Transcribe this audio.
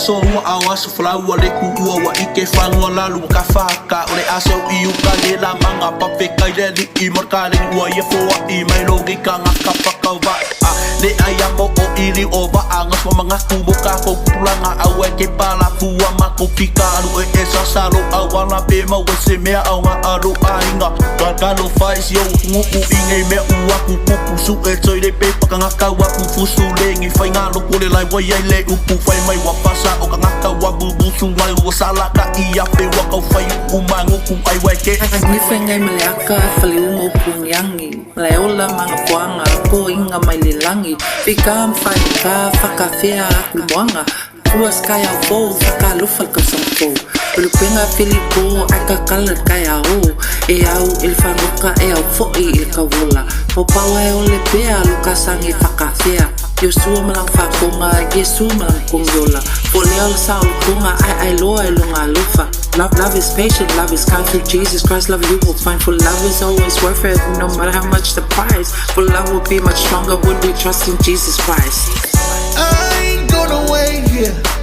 so awa so flau le ku ua ike fango la lu ka faka ole aso I uka le la manga pape kai le I marka le ua ia fo I mai logi ka ngaka pakawa le aya mo o ili o va anga so manga kubo ka ko pulanga awe ke pala fua mako pika alu e sa salo awana pe ma we se mea au nga alu ainga kakalo fais yo nguku inge me ua kupu su e toi le pe pakanga kawa kufusu lengi fai ngalo kule lai wa yai le upu fai mai wa pasa o kanga kawa bubu su mai wa sala ka ia pe wa kau fai umangu ku ai wa ke ni fai ngai maleaka fali umo punyangi leola manga kuanga ko inga mai lilangi pika mfai ka fakafea kumwanga Kuas kaya fo faka lufal ka sampo Pulupenga Filipo aka kalat kaya o E au ilfanuka e au foi ilkawula Popawa e ole pea lukasangi fakafea Yosua malang fakonga Yesu malang kongyola Poleo sa ukunga ai loa ilunga lufa Love is patient, love is kind through Jesus Christ. Love you will find, for love is always worth it. No matter how much the price, for love will be much stronger when we trust in Jesus Christ. I ain't gonna wait here